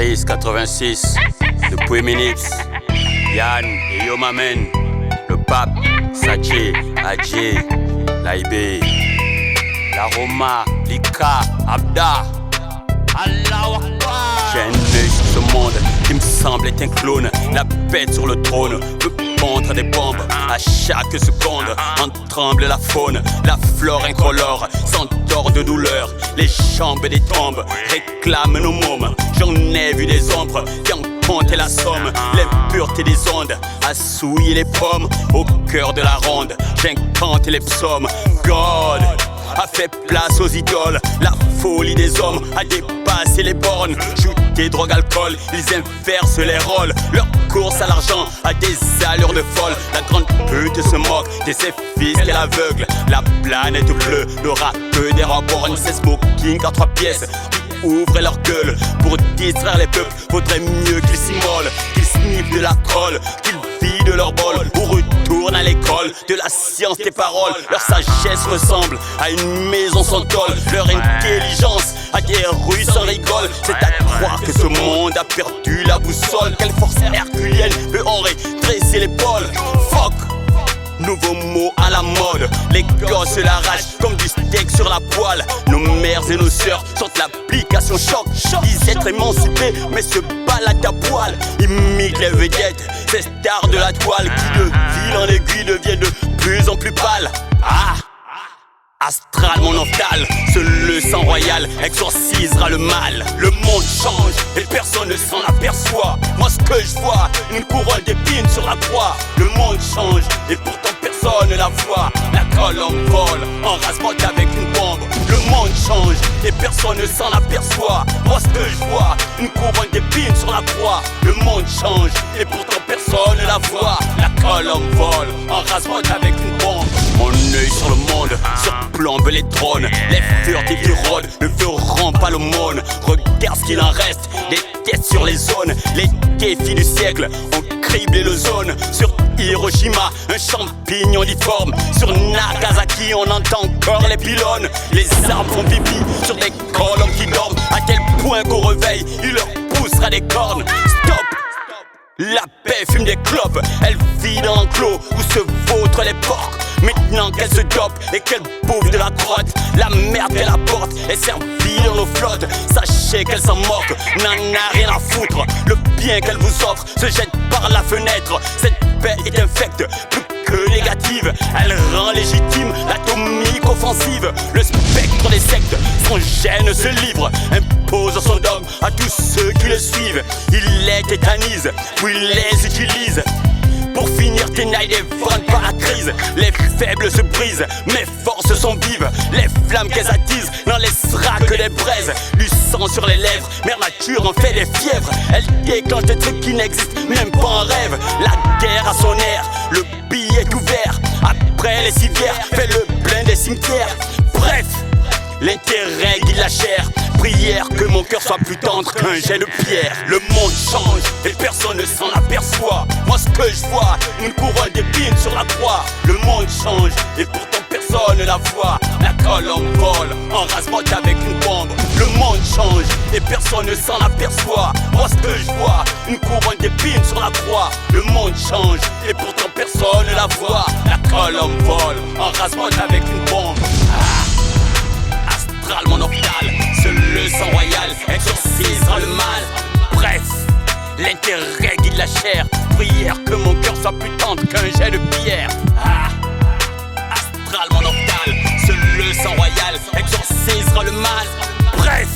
Chris 86, depuis Minix, Yann et Yomamen, le pape, Saché, Adjé, Laïbé, la Roma, Lika, Abda, Allah Akbar. J'ai un œil sur ce monde qui me semble être un clone. La bête sur le trône veut pondre des bombes à chaque seconde. En tremble la faune, la flore incolore s'endort de douleur. Les chambres des tombes réclament nos mômes. J'en ai vu des ombres qui en comptent la somme. L'impureté des ondes a souillé les pommes. Au cœur de la ronde, j'incante les psaumes. God a fait place aux idoles. La folie des hommes a dépassé les bornes. Shooter, drogue, alcool, ils inversent les rôles. Leur course à l'argent a des allures de folle. La grande pute se moque de ses fils qu'elle aveugle. La planète bleue n'aura que des reborns. C'est smoking à 3 pièces qui ouvrent leur gueule. Pour distraire les peuples, faudrait mieux qu'ils s'immolent, qu'ils sniffent de la colle, qu'ils vident leur bol ou retournent à l'école de la science des paroles. Leur sagesse ressemble à une maison sans tôle. Leur intelligence a des rues sans rigole. C'est à croire que ce monde a perdu la boussole. Quelle force herculienne peut en redresser l'épaule? Fuck, nouveau mot à la mode. Les gosses l'arrachent comme du steak sur la poêle. Nos mères et nos sœurs sortent l'application choc. Disent être émancipés mais se baladent à poil. Imitent les vedettes, ces stars de la toile qui de fil en aiguille deviennent de plus en plus pâles. Astral, mon ophtalme, seul le sang royal exorcisera le mal. Le monde change et personne ne s'en aperçoit. Moi ce que je vois, une couronne d'épines sur la croix. Le monde change et pourtant personne ne la voit. La colombe vole en rasement avec une bombe. Le monde change et personne ne s'en aperçoit. Moi ce que je vois, une couronne d'épines sur la croix. Le monde change et pourtant personne ne la voit. La colombe vole en rasement avec une bombe. Mon œil sur le monde surplombe les trônes. Les furtifs qui rôdent ne feront pas l'aumône. Regarde ce qu'il en reste, des têtes sur les zones. Les défis du siècle ont criblé l'ozone. Sur Hiroshima, un champignon difforme. Sur Nagasaki, on entend encore les pylônes. Les arbres font pipi sur des colombes qui dorment. À tel point qu'au réveil, il leur poussera des cornes. Stop! La paix fume des clopes, elle vit dans l'enclos où se vautrent les porcs. Maintenant qu'elle se dope et qu'elle bouffe de la crotte, la merde qu'elle apporte est servie dans nos flottes. Sachez qu'elle s'en moque, n'en a rien à foutre. Le bien qu'elle vous offre se jette par la fenêtre. Cette paix est infecte, plus que négative. Elle rend légitime l'atomique offensive. Le spectre des sectes sans gêne se livre, impose son dogme à tous ceux qui le suivent. Il les tétanise, puis les utilise. Pour finir, t'énailles des ventes par la crise. Les faibles se brisent, mes forces sont vives. Les flammes qu'elles attisent n'en laissera que des braises. Du sang sur les lèvres, mère nature en fait des fièvres. Elle déclenche des trucs qui n'existent même pas en rêve. La guerre a son air, le billet est ouvert. Après les civières, fait le plein des cimetières. Bref, l'intérêt guide la chair. Prière que mon cœur soit plus tendre qu'un jet de pierre. Le monde change et personne ne s'en aperçoit. Moi ce que je vois, une couronne d'épines sur la croix. Le monde change et pourtant personne ne la voit. La colombe vole en rasement avec une bombe. Le monde change et personne ne s'en aperçoit. Moi ce que je vois, une couronne d'épines sur la croix. Le monde change et pourtant personne ne la voit. La colombe vole en rasement avec une bombe. Astral, mon ophtalme, seul le sang royal exorcisera le mal. Bref, l'intérêt guide la chair. Prière que mon cœur soit plus tendre qu'un jet de pierre. Astral, mon ophtalme, seul le sang royal exorcisera le mal. Bref,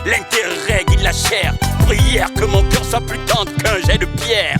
l'intérêt guide la chair. Prière que mon cœur soit plus tendre qu'un jet de pierre.